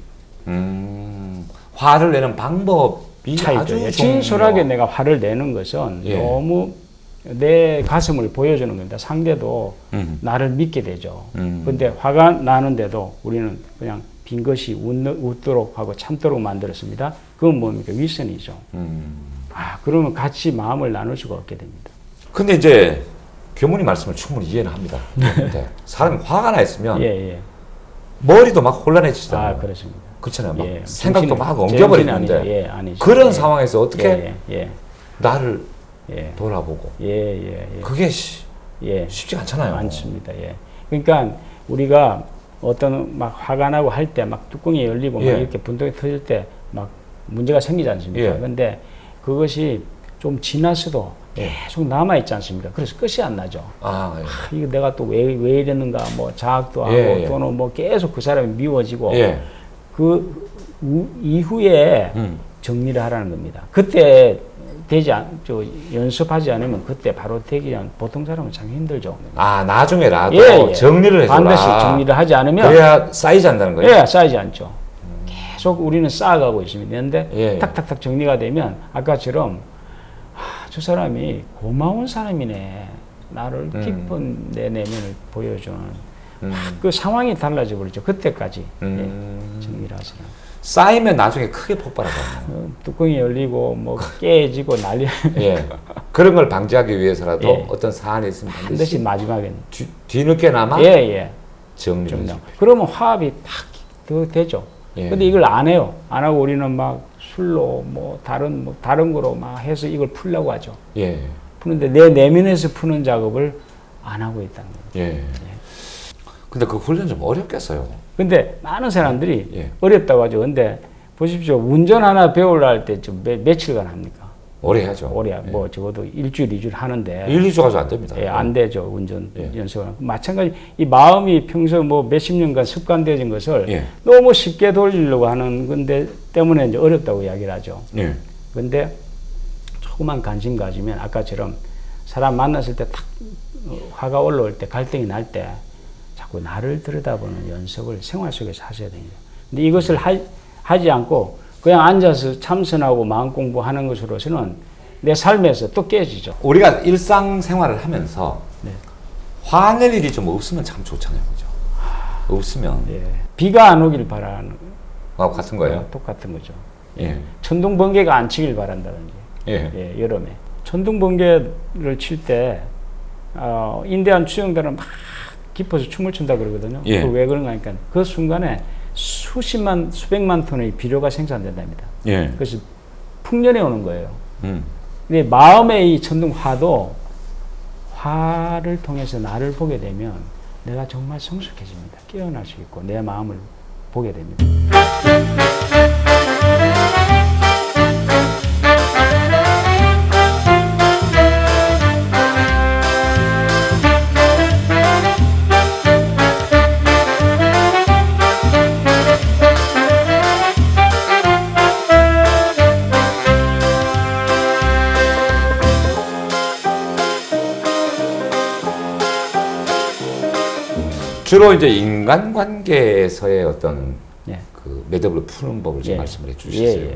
화를 내는 방법이 차이죠. 진솔하게 내가 화를 내는 것은 너무 내 가슴을 보여주는 겁니다. 상대도 나를 믿게 되죠. 근데 화가 나는데도 우리는 그냥 빈 것이 웃도록 하고 참도록 만들었습니다. 그건 뭡니까? 윗선이죠. 그러면 같이 마음을 나눌 수가 없게 됩니다. 근데 이제 교무님 말씀을 충분히 이해는 합니다. 사람이 화가 나 있으면 머리도 막 혼란해지잖아요. 그렇습니다. 그렇잖아요. 막 생각도 막 엉겨버리는데 그런 상황에서 어떻게 나를 돌아보고 그게 쉽지 않잖아요. 많습니다. 그러니까 우리가 어떤 막 화가 나고 할 때 막 뚜껑이 열리고 막 이렇게 분통이 터질 때 막 문제가 생기지 않습니까? 그런데 그것이 좀 지났어도 계속 남아있지 않습니까? 그래서 끝이 안 나죠. 이거 내가 또 왜 이랬는가, 뭐 자학도 하고 또는 뭐 계속 그 사람이 미워지고 그 이후에 정리를 하라는 겁니다. 그때 연습하지 않으면 그때 바로 되기 전 보통 사람은 참 힘들죠. 나중에라도 정리를 해줘라. 반드시 정리를 하지 않으면 그래야 쌓이지 않는다는 거예요? 쌓이지 않죠. 계속 우리는 쌓아가고 있습니다. 그런데 탁탁탁 정리가 되면 아까처럼 저 사람이 고마운 사람이네. 나를 깊은 내 내면을 보여주는 그 상황이 달라져 버리죠. 그때까지 정리를 하시라. 쌓이면 나중에 크게 폭발하잖아요. 뚜껑이 열리고 뭐 깨지고 난리. 그런 걸 방지하기 위해서라도 어떤 사안이 있으면 반드시 마지막엔 뒤늦게나마 정리를. 그러면 화합이 탁 더 되죠. 근데 이걸 안 해요. 안 하고 우리는 막 술로 뭐 다른 거로 막 해서 이걸 풀려고 하죠. 푸는데 내 내면에서 푸는 작업을 안 하고 있다는 거예요. 근데 그 훈련 좀 어렵겠어요. 근데 많은 사람들이 어렵다고 하죠. 근데 보십시오. 운전 하나 배우려 할 때 좀 며칠간 합니까? 오래 해야죠. 오래 예. 뭐 적어도 일주일, 2주일 하는데 1, 2주 가지고 안 됩니다. 예, 안 되죠. 운전 연습은. 마찬가지 이 마음이 평소 뭐 몇십 년간 습관되어진 것을 너무 쉽게 돌리려고 하는 건데 때문에 이제 어렵다고 이야기를 하죠. 그런데 조그만 관심 가지면 아까처럼 사람 만났을 때 탁 화가 올라올 때 갈등이 날 때 자꾸 나를 들여다보는 연습을 생활 속에서 하셔야 됩니다. 근데 이것을 하지 않고 그냥 앉아서 참선하고 마음 공부하는 것으로서는 내 삶에서 또 깨지죠. 우리가 일상생활을 하면서 화낼 일이 좀 없으면 참 좋잖아요. 그죠? 없으면. 비가 안 오길 바라는 같은 거예요? 똑같은 거죠. 천둥 번개가 안 치길 바란다든지. 여름에. 천둥 번개를 칠 때 인디안 추영단은 막 깊어서 춤을 춘다 그러거든요. 왜 그런가 하니까 그 순간에 수십만, 수백만 톤의 비료가 생산된답니다. 그래서 풍년이 오는 거예요. 근데 마음의 이 천둥화도 화를 통해서 나를 보게 되면 내가 정말 성숙해집니다. 깨어날 수 있고 내 마음을 보게 됩니다. 주로 이제 인간관계에서의 어떤 그 매듭을 푸는 법을 좀 말씀을 해주셨어요.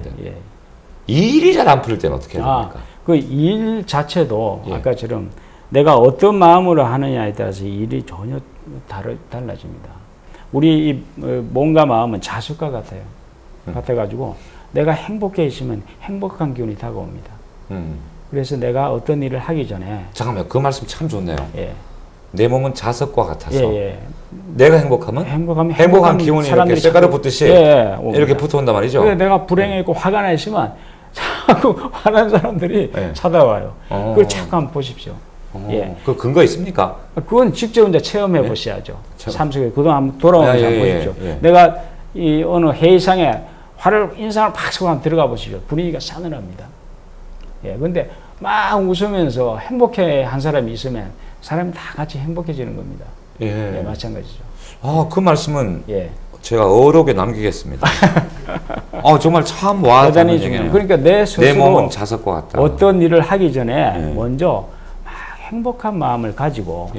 일이 잘 안 풀릴 때는 어떻게 해야 됩니까? 그 일 자체도 아까처럼 내가 어떤 마음으로 하느냐에 따라서 일이 전혀 달라집니다. 우리 이 몸과 마음은 자석과 같아요. 같아가지고 내가 행복해 있으면 행복한 기운이 다가옵니다. 그래서 내가 어떤 일을 하기 전에 잠깐만요. 그 말씀 참 좋네요. 내 몸은 자석과 같아서 내가 행복하면 행복한 기운이 이렇게 쇠가루 붙듯이 이렇게 붙어온단 말이죠. 그래 내가 불행했고 화가 나 있으면 자꾸 화난 사람들이 찾아와요. 그걸 자꾸 한번 보십시오. 그 근거 있습니까? 그건 직접 이제 체험해 보셔야죠. 삶 속에 그동안 한번 돌아오면서 한번 보십시오. 내가 이 어느 회의상에 인상을 팍 쓰고 한번 들어가 보십시오. 분위기가 싸늘합니다. 근데 막 웃으면서 행복해 한 사람이 있으면 사람이 다 같이 행복해지는 겁니다. 마찬가지죠. 그 말씀은 제가 어록에 남기겠습니다. 정말 참 와닿는 얘기네요. 그러니까 내 몸은 자석과 같다. 어떤 일을 하기 전에 먼저 막 행복한 마음을 가지고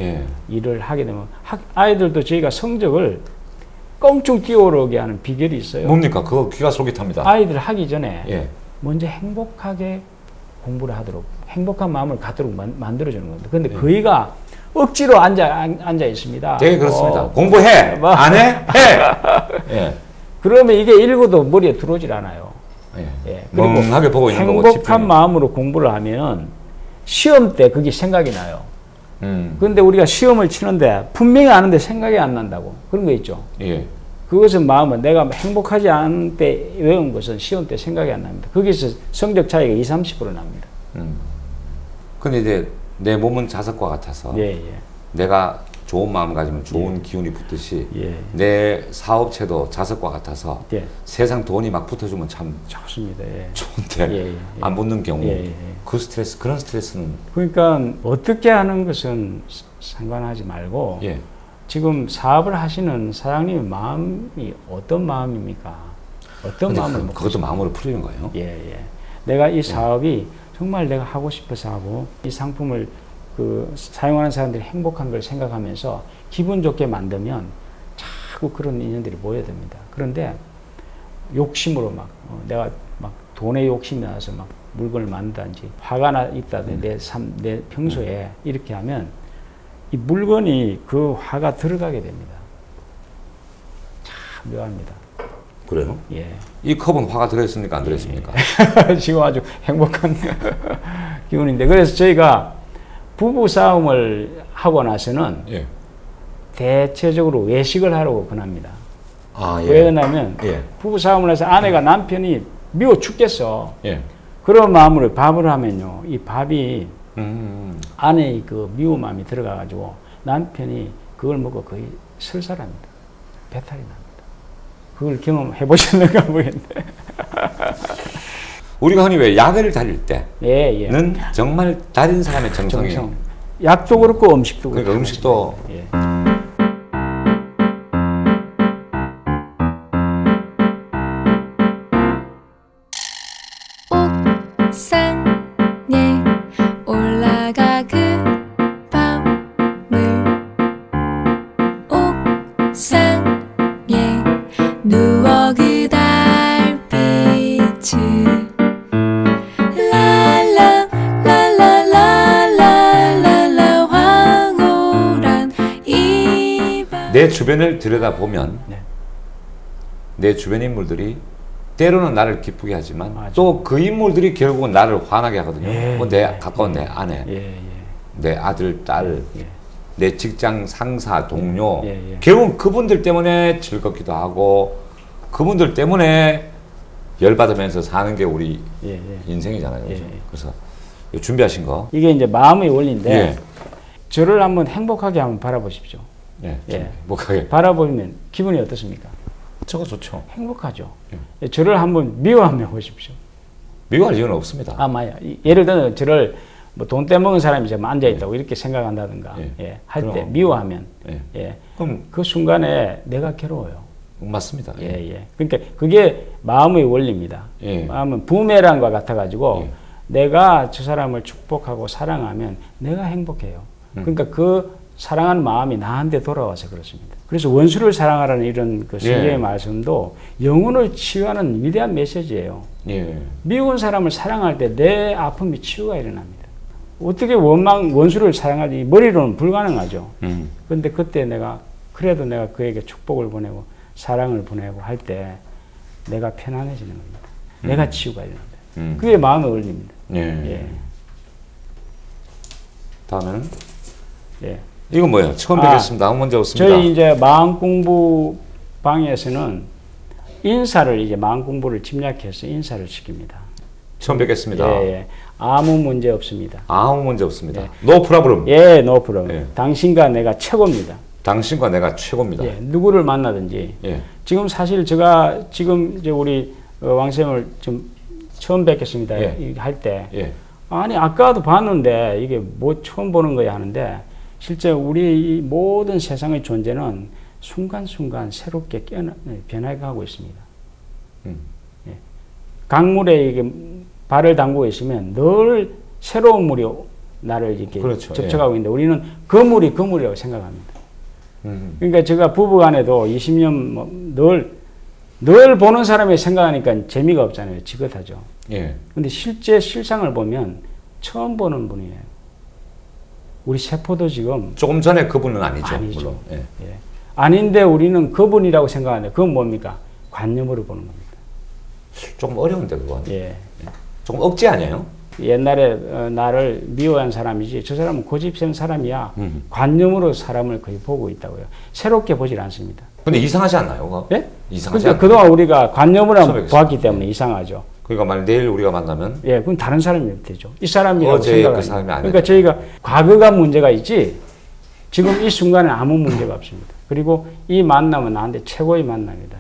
일을 하게 되면 아이들도 저희가 성적을 껑충 뛰어오르게 하는 비결이 있어요. 뭡니까? 그거 귀가 솔깃합니다. 아이들 하기 전에 먼저 행복하게 공부를 하도록 행복한 마음을 갖도록 만들어주는 겁니다. 그런데 그이가 억지로 앉아 있습니다. 되게 그렇습니다. 공부해! 안 해? 해! 그러면 이게 읽어도 머리에 들어오질 않아요. 멍하게 보고 있는 거고 행복한 마음으로 공부를 하면 시험 때 그게 생각이 나요. 그런데 우리가 시험을 치는데 분명히 아는데 생각이 안 난다고. 그런 거 있죠. 그것은 마음은 내가 행복하지 않을 때 외운 것은 시험 때 생각이 안 납니다. 거기서 성적 차이가 20, 30% 납니다. 근데 이제 내 몸은 자석과 같아서 내가 좋은 마음 가지면 좋은 기운이 붙듯이 내 사업체도 자석과 같아서 세상 돈이 막 붙어주면 참 좋습니다. 좋은데 안 붙는 경우 그런 스트레스는 그러니까 어떻게 하는 것은 상관하지 말고 지금 사업을 하시는 사장님의 마음이 어떤 마음입니까? 어떤 마음을 그것도 마음으로 풀리는 거예요? 내가 이 사업이 정말 내가 하고 싶어서 하고 이 상품을 사용하는 사람들이 행복한 걸 생각하면서 기분 좋게 만들면 자꾸 그런 인연들이 모여듭니다. 그런데 욕심으로 내가 막 돈에 욕심이 나서 막 물건을 만든다든지 화가 나 있다든지 내 평소에 이렇게 하면 이 물건이 그 화가 들어가게 됩니다. 참 묘합니다. 그래요? 이 컵은 화가 들어있습니까? 안 들어있습니까? 지금 아주 행복한 기분인데 그래서 저희가 부부 싸움을 하고 나서는 대체적으로 외식을 하라고 권합니다. 왜 그러냐면 부부 싸움을 해서 아내가 남편이 미워 죽겠어. 그런 마음으로 밥을 하면요. 이 밥이 안에 그 미운 마음이 들어가가지고 남편이 그걸 먹고 거의 설사랍니다. 배탈이 납니다. 그걸 경험해 보셨는가 모르겠는데. 우리가 흔히 왜 약을 다릴 때는 예. 정말 다른 사람의 정성이 약도 그렇고 음식도 그렇고. 그러니까 음식도 예. 옥상에 올라가 그 밤을 옥상에 누워 그 달빛을 랄라 랄랄랄랄랄라 황홀한 이 밤 내 주변을 들여다보면 내 주변 인물들이 때로는 나를 기쁘게 하지만 또 그 인물들이 결국은 나를 화나게 하거든요. 뭐 내 가까운 내 아내, 내 아들, 딸, 내 직장 상사, 동료, 결국은 그분들 때문에 즐겁기도 하고 그분들 때문에 열받으면서 사는 게 우리 인생이잖아요. 그렇죠? 그래서 준비하신 거. 이게 이제 마음의 원리인데 저를 한번 행복하게 한번 바라보십시오. 행복하게. 바라보면 기분이 어떻습니까? 저거 좋죠. 행복하죠. 저를 한번 미워하며 보십시오. 미워할 이유는 없습니다. 예를 들면 저를 뭐 돈 떼먹은 사람이 지금 앉아있다고 이렇게 생각한다든가 할 때 미워하면 그럼 그 순간에 내가 괴로워요. 맞습니다. 그러니까 그게 마음의 원리입니다. 마음은 부메랑과 같아가지고 내가 저 사람을 축복하고 사랑하면 내가 행복해요. 그러니까 그 사랑하는 마음이 나한테 돌아와서 그렇습니다. 그래서 원수를 사랑하라는 이런 그 성경의 말씀도 영혼을 치유하는 위대한 메시지예요. 미운 사람을 사랑할 때 내 아픔이 치유가 일어납니다. 어떻게 원수를 사랑하지? 머리로는 불가능하죠. 그런데 그때 그래도 내가 그에게 축복을 보내고 사랑을 보내고 할 때 내가 편안해지는 겁니다. 내가 치유가 일어납니다. 그게 마음의 원리입니다. 다음에는 이건 뭐예요? 처음 뵙겠습니다. 아무 문제 없습니다. 저희 이제 마음 공부 방에서는 인사를 이제 마음 공부를 침략해서 인사를 시킵니다. 처음 뵙겠습니다. 아무 문제 없습니다. 아무 문제 없습니다. No problem. no problem. 당신과 내가 최고입니다. 당신과 내가 최고입니다. 누구를 만나든지. 지금 사실 제가 지금 이제 우리 왕쌤을 좀 처음 뵙겠습니다. 할 때. 아니 아까도 봤는데 이게 뭐 처음 보는 거야 하는데 실제 우리 이 모든 세상의 존재는 순간순간 새롭게 변해가고 있습니다. 강물에 이게 발을 담그고 있으면 늘 새로운 물이 나를 이렇게 접촉하고 있는데 우리는 그 물이라고 생각합니다. 그러니까 제가 부부간에도 20년 늘 보는 사람이 생각하니까 재미가 없잖아요. 지긋하죠. 근데 실제 실상을 보면 처음 보는 분이에요. 우리 세포도 지금 조금 전에 그분은 아니죠. 물론. 아닌데 우리는 그분이라고 생각하는데 그건 뭡니까? 관념으로 보는 겁니다. 조금 어려운데 그건. 조금 억지 아니에요? 옛날에 나를 미워한 사람이지 저 사람은 고집센 사람이야. 관념으로 사람을 거의 보고 있다고요. 새롭게 보질 않습니다. 근데 이상하지 않나요? 이상하지 그러니까 그동안 우리가 관념으로 보았기 때문에 이상하죠. 그러니까 만약 내일 우리가 만나면 그건 다른 사람이 되죠. 이 사람이라고 생각하는 그 사람이 아니에요. 그러니까 저희가 과거가 문제가 있지 지금 이 순간에 아무 문제가 없습니다. 그리고 이 만남은 나한테 최고의 만남이다.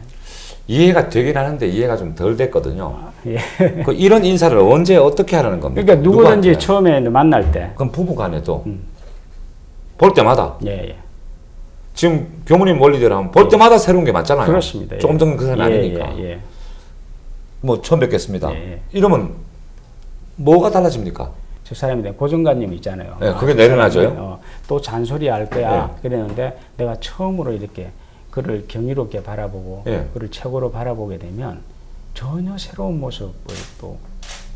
이해가 되긴 하는데 이해가 좀 덜 됐거든요. 그 이런 인사를 언제 어떻게 하라는 겁니까? 그러니까 누구든지 누구한테? 처음에 만날 때. 그럼 부부간에도 볼 때마다. 지금 교무님 원리대로 하면 볼 때마다 새로운 게 많잖아요. 그렇습니다. 조금 전에 그 사람이 아니니까. 뭐 처음 뵙겠습니다. 이러면 뭐가 달라집니까? 저 사람에 대한 고정관념이 있잖아요. 그게 내려놔져요. 또 잔소리 할 거야. 그랬는데 내가 처음으로 이렇게 그를 경이롭게 바라보고 그를 최고로 바라보게 되면 전혀 새로운 모습을 또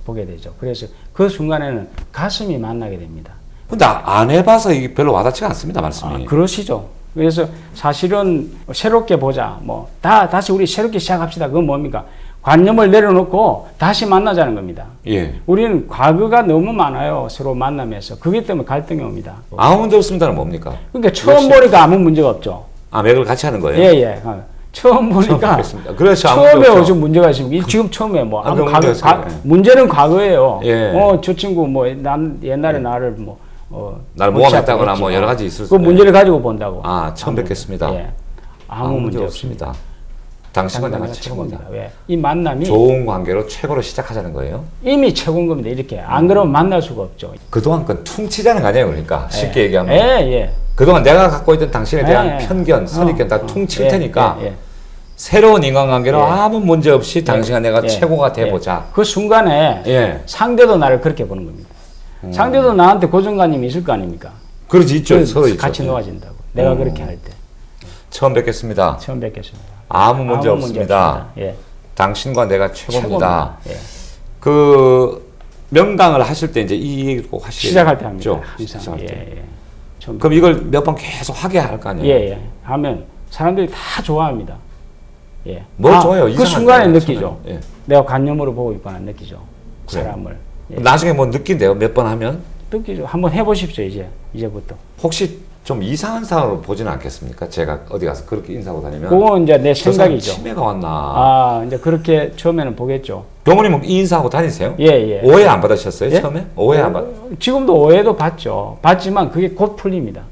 보게 되죠. 그래서 그 순간에는 가슴이 만나게 됩니다. 근데 안 해봐서 이게 별로 와닿지가 않습니다, 말씀이. 그러시죠. 그래서 사실은 새롭게 보자. 다시 우리 새롭게 시작합시다. 그건 뭡니까? 관념을 내려놓고 다시 만나자는 겁니다. 우리는 과거가 너무 많아요. 서로 만나면서. 그것 때문에 갈등이 옵니다. 아무 문제 없습니다는 뭡니까? 그러니까 처음 보니까 아무 문제가 없죠. 맥을 같이 하는 거예요? 처음 보니까 그래서 처음에 무슨 문제가 있습니까? 지금 처음에 문제는 과거예요. 저 친구 옛날에 나를 날 모함했다거나 여러 가지 있을 수 그 문제를 가지고 본다고. 처음 뵙겠습니다. 아무 문제 없습니다. 당신과 내가 최고입니다. 왜? 이 만남이 좋은 관계로 최고로 시작하자는 거예요? 이미 최고인 겁니다. 이렇게 안 그러면 만날 수가 없죠. 그동안 그 퉁치자는 거 아니에요, 그러니까 쉽게 얘기하면. 예. 그동안 내가 갖고 있던 당신에 대한 편견, 선입견 다 퉁칠 테니까 새로운 인간관계로 아무 문제 없이 당신과 내가 최고가 돼보자. 그 순간에 상대도 나를 그렇게 보는 겁니다. 상대도 나한테 고정관념이 있을 거 아닙니까? 그렇지, 있죠. 서로 있죠. 같이 놓아진다고. 내가 그렇게 할 때. 처음 뵙겠습니다. 처음 뵙겠습니다. 아무 문제 없습니다. 예. 당신과 내가 최고입니다. 그 명강을 하실 때 이제 이 얘기를 꼭 하시죠. 시작할 때 합니다. 시작할 때. 그럼 이걸 몇 번 계속 하게 할 거 아니에요? 하면 사람들이 다 좋아합니다. 뭐 좋아요? 그 순간에 느끼죠. 내가 관념으로 보고 있거나 느끼죠. 그래. 사람을. 나중에 뭐 느낀대요? 몇 번 하면? 느끼죠. 한번 해보십시오. 이제부터. 혹시 좀 이상한 사람으로 보지는 않겠습니까? 제가 어디 가서 그렇게 인사하고 다니면. 그건 이제 내 생각이죠. 치매가 왔나. 이제 그렇게 처음에는 보겠죠. 경호님은 이 인사하고 다니세요? 예. 오해 안 받으셨어요? 처음에? 오해 안 받. 지금도 오해도 받죠. 받지만 그게 곧 풀립니다.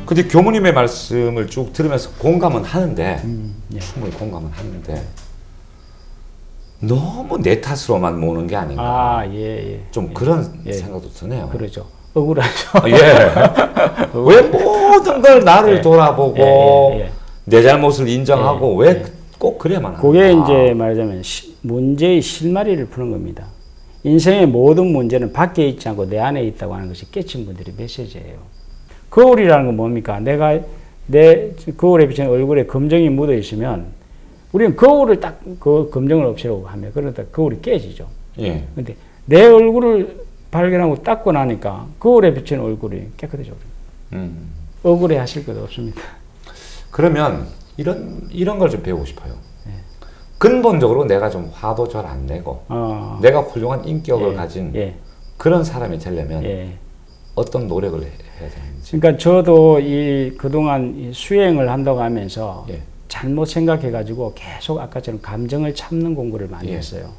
근데 교무님의 말씀을 쭉 들으면서 공감은 하는데 충분히 공감은 하는데 너무 내 탓으로만 모는 게 아닌가. 좀 그런 생각도 드네요. 그러죠. 억울하죠. 왜 모든 걸 나를 돌아보고 내 잘못을 인정하고 왜 꼭 그래야만 하는가. 그게 이제 말하자면 문제의 실마리를 푸는 겁니다. 인생의 모든 문제는 밖에 있지 않고 내 안에 있다고 하는 것이 깨친 분들의 메시지예요. 거울이라는 건 뭡니까? 내가 내 거울에 비친 얼굴에 검정이 묻어 있으면 우리는 거울을 딱 그 검정을 없애려고 하면 그러다 거울이 깨지죠. 근데 내 얼굴을 발견하고 닦고 나니까 거울에 비친 얼굴이 깨끗해져 버립니다. 억울해 하실 것 없습니다. 그러면 이런 걸 좀 배우고 싶어요. 근본적으로 내가 좀 화도 잘 안 내고 내가 훌륭한 인격을 가진 그런 사람이 되려면 어떤 노력을 해야 되는지. 그러니까 저도 그동안 수행을 한다고 하면서 잘못 생각해가지고 계속 아까처럼 감정을 참는 공부를 많이 했어요.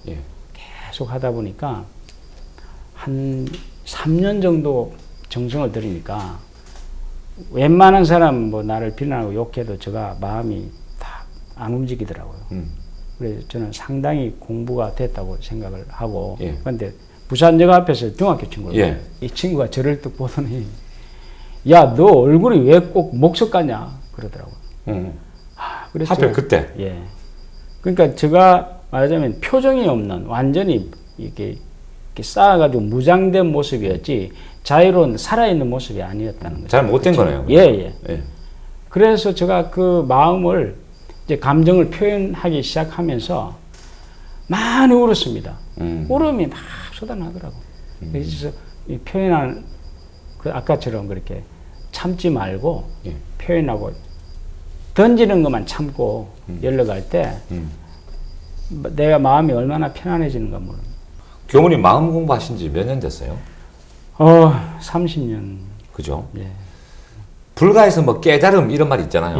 계속 하다 보니까 한 3년 정도 정성을 들이니까 웬만한 사람 뭐 나를 비난하고 욕해도 제가 마음이 다 안 움직이더라고요. 그래서 저는 상당히 공부가 됐다고 생각을 하고 그런데 부산역 앞에서 중학교 친구가 이 친구가 저를 딱 보더니 야, 너 얼굴이 왜 꼭 목석 같냐 그러더라고요. 그래서 하필 그때. 그러니까 제가 말하자면 표정이 없는 완전히 이렇게 쌓아가지고 무장된 모습이었지 자유로운 살아있는 모습이 아니었다는 거죠. 잘 못된 거네요. 그래서 제가 그 마음을 이제 감정을 표현하기 시작하면서 많이 울었습니다. 울음이 막 쏟아나더라고. 그래서 이 표현하는 그 아까처럼 그렇게 참지 말고 표현하고 던지는 것만 참고 연락할 때 내가 마음이 얼마나 편안해지는가 모릅니다. 교무님 마음 공부하신 지 몇 년 됐어요? 30년. 그죠? 불가에서 뭐 깨달음 이런 말 있잖아요.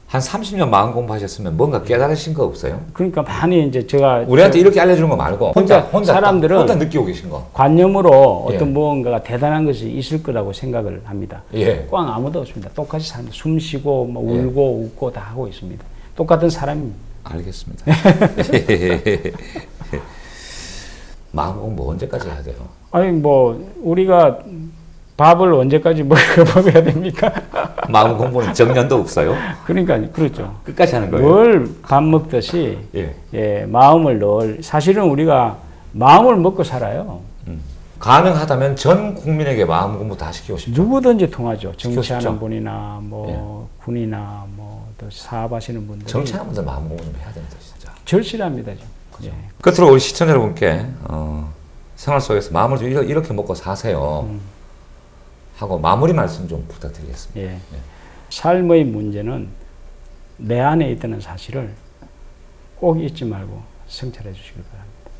한 30년 마음 공부하셨으면 뭔가 깨달으신 거 없어요? 그러니까 많이 이제 제가 우리한테 이렇게 알려주는 거 말고 혼자 사람들은 혼자 느끼고 계신 거. 관념으로 어떤 무언가가 대단한 것이 있을 거라고 생각을 합니다. 꽝 아무도 없습니다. 똑같이 사람 숨 쉬고 뭐 울고 웃고 다 하고 있습니다. 똑같은 사람입니다. 알겠습니다. 마음 공부 언제까지 해야 돼요? 아니 뭐 우리가 밥을 언제까지 먹어야 됩니까? 마음 공부는 정년도 없어요? 그러니까 그렇죠. 끝까지 하는 거예요. 늘 밥 먹듯이 마음을 늘 사실은 우리가 마음을 먹고 살아요. 가능하다면 전 국민에게 마음 공부 다 시키고 싶죠. 누구든지 통하죠. 정치하는 분이나 뭐 군이나 뭐 또 사업하시는 분들. 정치하는 분들 마음 공부 좀 해야 됩니다, 진짜. 절실합니다. 끝으로 우리 시청자 여러분께 생활 속에서 마음을 좀 이렇게 먹고 사세요. 하고 마무리 말씀 좀 부탁드리겠습니다. 삶의 문제는 내 안에 있다는 사실을 꼭 잊지 말고 성찰해 주시길 바랍니다.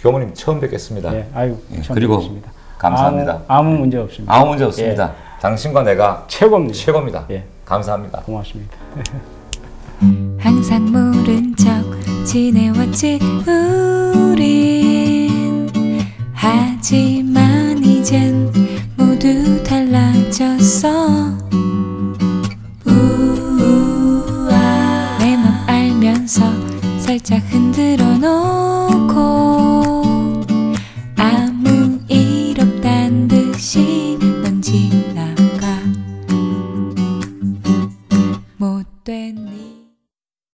교모님 처음 뵙겠습니다. 예, 아유, 처음 그리고 뵙겠습니다. 감사합니다. 아무 문제 없습니다. 아무 문제 없습니다. 당신과 내가 최고입니다. 최고입니다. 예. 감사합니다. 고맙습니다. 항상 모른 척 지내왔지 우린. 하지만 이젠 모두 달라졌어. 우아 내 맘 알면서 살짝 흔들어 놓고 아무 일 없단 듯이 넌 지나가. 못된